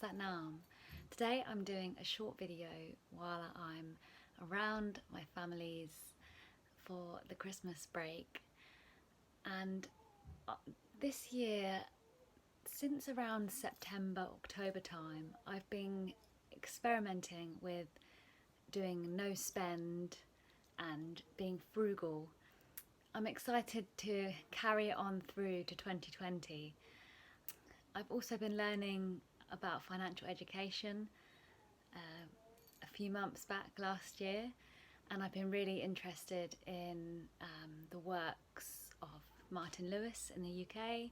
Satnam. Today I'm doing a short video while I'm around my family's for the Christmas break, and this year, since around September, October time, I've been experimenting with doing no spend and being frugal. I'm excited to carry it on through to 2020. I've also been learning about financial education a few months back last year, and I've been really interested in the works of Martin Lewis in the UK,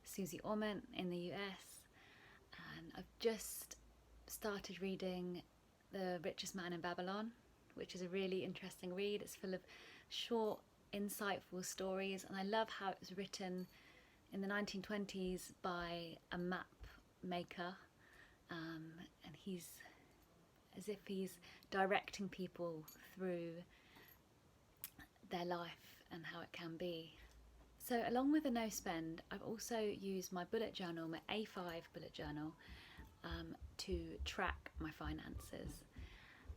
Susie Orman in the US, and I've just started reading The Richest Man in Babylon, which is a really interesting read. It's full of short, insightful stories, and I love how it was written in the 1920s by a map maker, and he's as if he's directing people through their life and how it can be. So along with the no spend, I've also used my bullet journal, my A5 bullet journal, to track my finances.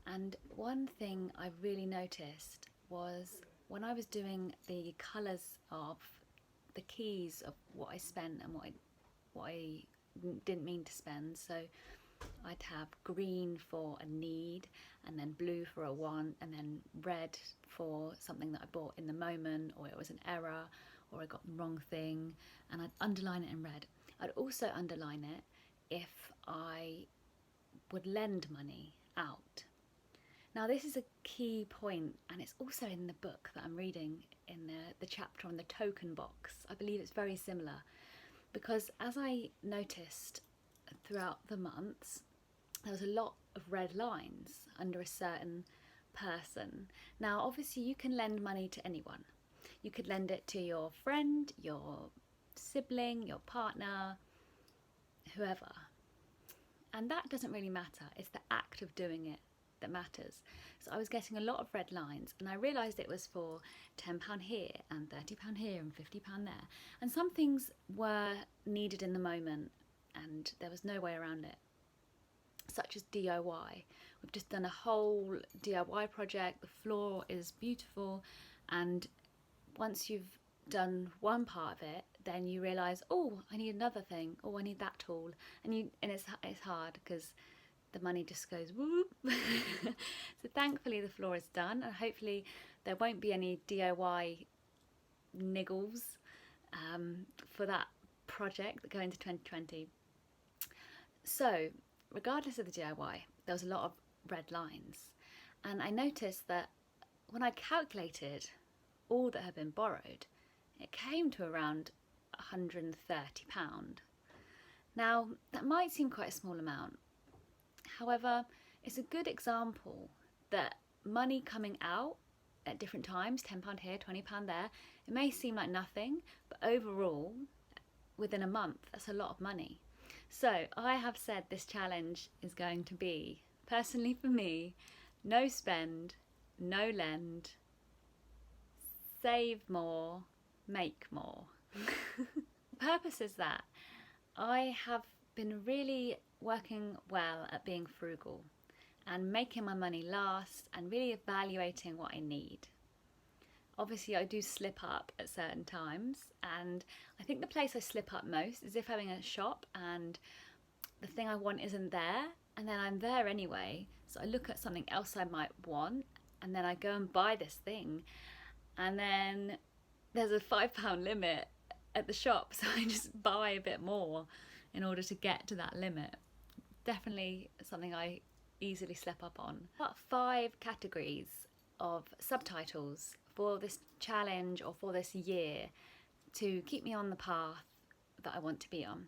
And one thing I really noticed was when I was doing the colours of the keys of what I spent and what I didn't mean to spend. So I'd have green for a need, and then blue for a want, and then red for something that I bought in the moment, or it was an error, or I got the wrong thing, and I'd underline it in red. I'd also underline it if I would lend money out. Now this is a key point, and it's also in the book that I'm reading in the chapter on the token box. I believe it's very similar, because as I noticed throughout the months, there was a lot of red lines under a certain person. Now obviously you can lend money to anyone. You could lend it to your friend, your sibling, your partner, whoever. And that doesn't really matter. It's the act of doing it that matters. So I was getting a lot of red lines, and I realised it was for £10 here and £30 here and £50 there. And some things were needed in the moment and there was no way around it, such as DIY. We've just done a whole DIY project. The floor is beautiful, and once you've done one part of it, then you realise, oh, I need another thing, oh, I need that tool, and it's hard because the money just goes whoop. So thankfully the floor is done, and hopefully there won't be any DIY niggles for that project that go into 2020. So regardless of the DIY, there was a lot of red lines, and I noticed that when I calculated all that had been borrowed, it came to around £130. Now that might seem quite a small amount. However, it's a good example that money coming out at different times, £10 here, £20 there, it may seem like nothing, but overall, within a month, that's a lot of money. So I have said this challenge is going to be, personally for me, no spend, no lend, save more, make more. The purpose is that I have been really working well at being frugal and making my money last and really evaluating what I need. Obviously I do slip up at certain times, and I think the place I slip up most is if having a shop and the thing I want isn't there, and then I'm there anyway, so I look at something else I might want, and then I go and buy this thing, and then there's a £5 limit at the shop, so I just buy a bit more in order to get to that limit. Definitely something I easily slip up on. About 5 categories of subtitles for this challenge or for this year to keep me on the path that I want to be on.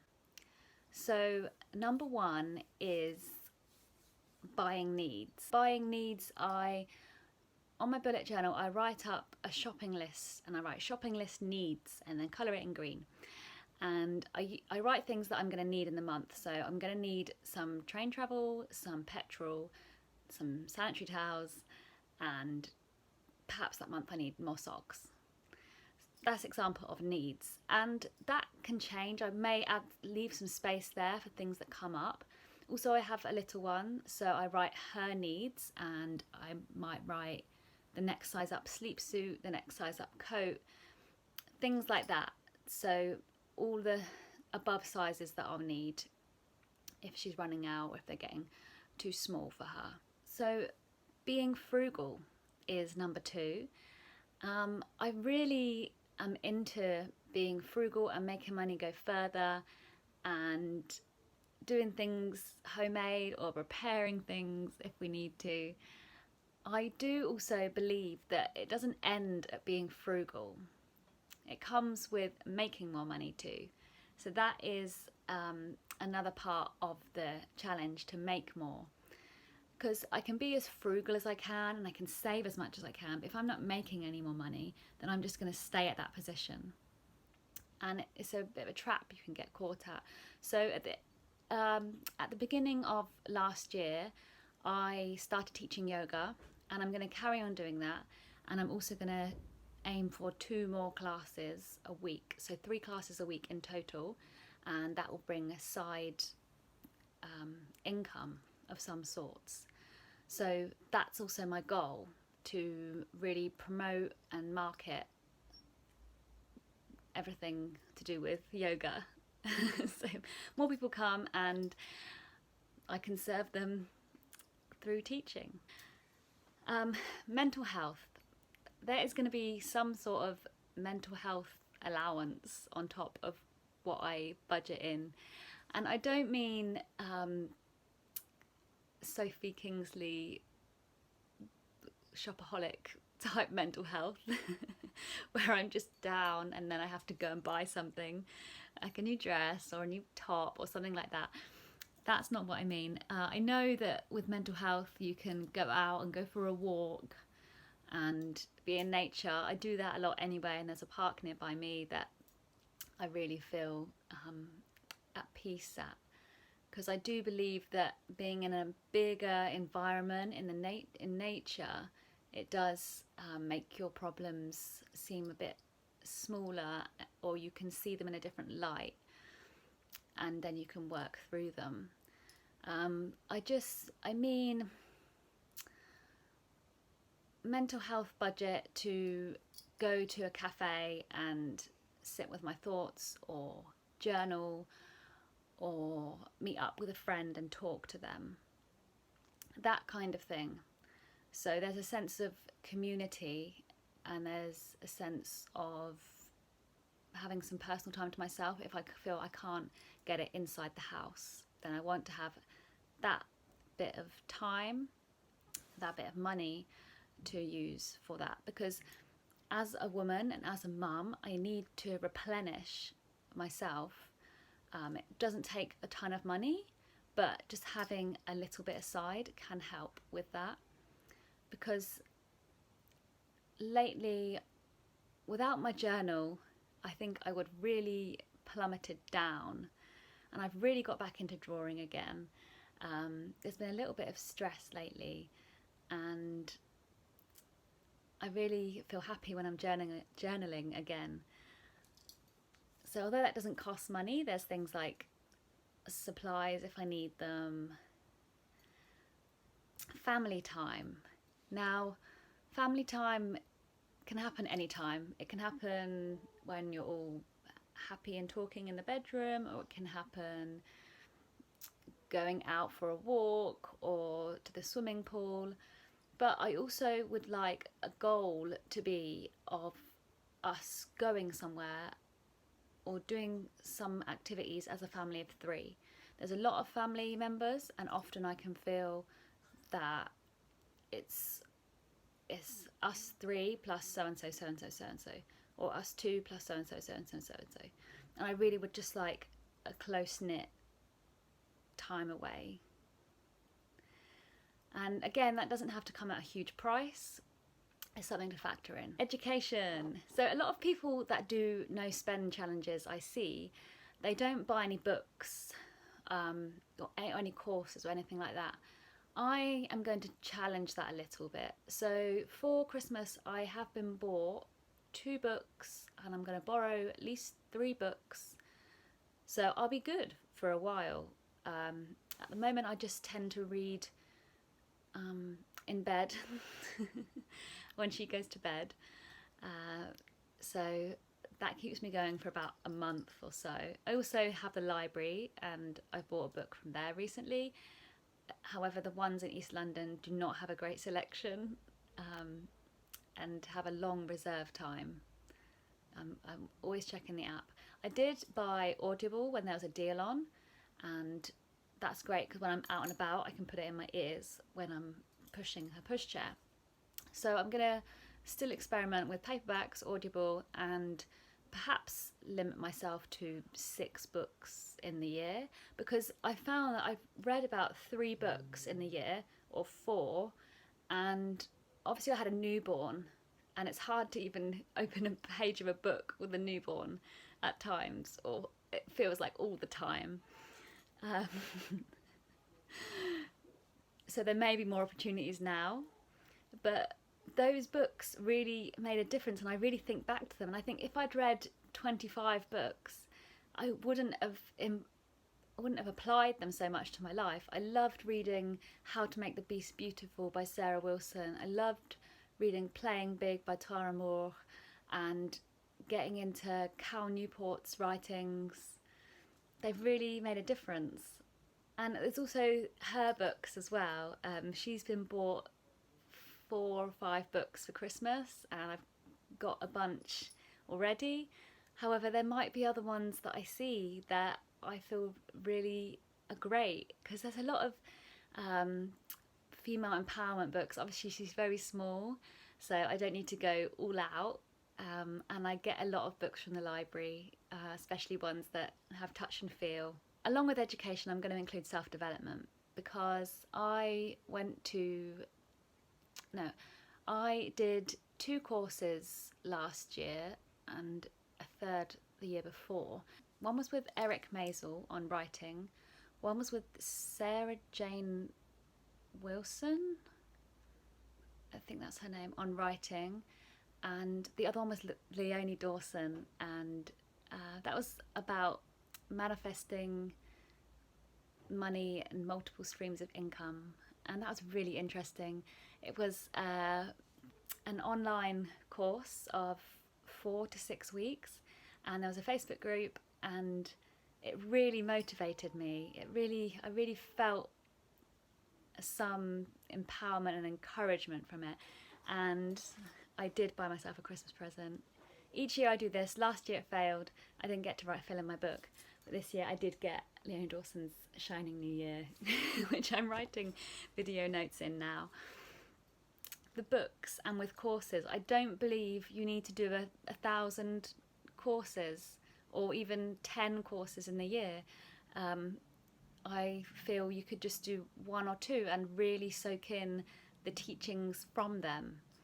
So number 1 is buying needs. Buying needs, on my bullet journal I write up a shopping list, and I write shopping list needs and then colour it in green. And I write things that I'm going to need in the month. So I'm going to need some train travel, some petrol, some sanitary towels, and perhaps that month I need more socks. That's example of needs, and that can change. I may leave some space there for things that come up, Also, I have a little one, so I write her needs, and I might write the next size up sleep suit, the next size up coat, things like that. So all the above sizes that I'll need if she's running out or if they're getting too small for her. So being frugal is number 2. I really am into being frugal and making money go further and doing things homemade or repairing things if we need to. I do also believe that it doesn't end at being frugal. It comes with making more money too. So that is another part of the challenge, to make more. Because I can be as frugal as I can and I can save as much as I can, but if I'm not making any more money, then I'm just going to stay at that position. And it's a bit of a trap you can get caught at. So at the beginning of last year, I started teaching yoga, and I'm going to carry on doing that. And I'm also going to aim for 2 more classes a week, so 3 classes a week in total, and that will bring a side income of some sorts. So that's also my goal, to really promote and market everything to do with yoga. So more people come and I can serve them through teaching. Mental health. There is going to be some sort of mental health allowance on top of what I budget in. And I don't mean Sophie Kingsley shopaholic type mental health where I'm just down and then I have to go and buy something like a new dress or a new top or something like that. That's not what I mean. I know that with mental health you can go out and go for a walk and be in nature. I do that a lot anyway, and there's a park nearby me that I really feel at peace at, because I do believe that being in a bigger environment in nature, it does make your problems seem a bit smaller, or you can see them in a different light, and then you can work through them. I mean mental health budget to go to a cafe and sit with my thoughts or journal or meet up with a friend and talk to them, that kind of thing. So there's a sense of community and there's a sense of having some personal time to myself. If I feel I can't get it inside the house, then I want to have that bit of time, that bit of money to use for that, because as a woman and as a mum, I need to replenish myself. It doesn't take a ton of money, but just having a little bit aside can help with that, because lately, without my journal, I think I would really plummeted down, and I've really got back into drawing again. There's been a little bit of stress lately, and I really feel happy when I'm journaling again. So although that doesn't cost money, there's things like supplies if I need them. Family time. Now, family time can happen anytime. It can happen when you're all happy and talking in the bedroom, or it can happen going out for a walk or to the swimming pool. But I also would like a goal to be of us going somewhere or doing some activities as a family of 3. There's a lot of family members, and often I can feel that it's us 3 plus so and so, so and so, so and so, or us 2 plus so and so, so and so, so and so. And I really would just like a close knit time away. And again, that doesn't have to come at a huge price. It's something to factor in. Education. So a lot of people that do no spend challenges I see, they don't buy any books or any courses or anything like that. I am going to challenge that a little bit. So for Christmas, I have been bought 2 books, and I'm going to borrow at least 3 books. So I'll be good for a while. at the moment I just tend to read in bed when she goes to bed. So that keeps me going for about a month or so. I also have the library and I bought a book from there recently. However, the ones in East London do not have a great selection and have a long reserve time. I'm always checking the app. I did buy Audible when there was a deal on, and that's great because when I'm out and about I can put it in my ears when I'm pushing her pushchair. So I'm going to still experiment with paperbacks, Audible, and perhaps limit myself to 6 books in the year, because I found that I've read about 3 books in the year or 4, and obviously I had a newborn and it's hard to even open a page of a book with a newborn at times, or it feels like all the time. So there may be more opportunities now, but those books really made a difference, and I really think back to them, and I think if I'd read 25 books I wouldn't have applied them so much to my life. I loved reading How to Make the Beast Beautiful by Sarah Wilson. I loved reading Playing Big by Tara Moore, and getting into Cal Newport's writings. They've really made a difference. And there's also her books as well. She's been bought 4 or 5 books for Christmas, and I've got a bunch already. However, there might be other ones that I see that I feel really are great, because there's a lot of female empowerment books. Obviously she's very small, so I don't need to go all out, and I get a lot of books from the library, especially ones that have touch and feel. Along with education, I'm going to include self-development, because I did 2 courses last year and a third the year before. One was with Eric Maisel on writing, one was with Sarah Jane Wilson, I think that's her name, on writing, and the other one was Leonie Dawson, and that was about manifesting money and multiple streams of income, and that was really interesting. It was an online course of 4 to 6 weeks, and there was a Facebook group, and it really motivated me. I really felt some empowerment and encouragement from it, and I did buy myself a Christmas present. Each year I do this. Last year it failed. I didn't get to fill in my book, but this year I did get Leonie Dawson's Shining New Year, which I'm writing video notes in now. The books and with courses, I don't believe you need to do 1,000 courses or even 10 courses in the year. I feel you could just do 1 or 2 and really soak in the teachings from them.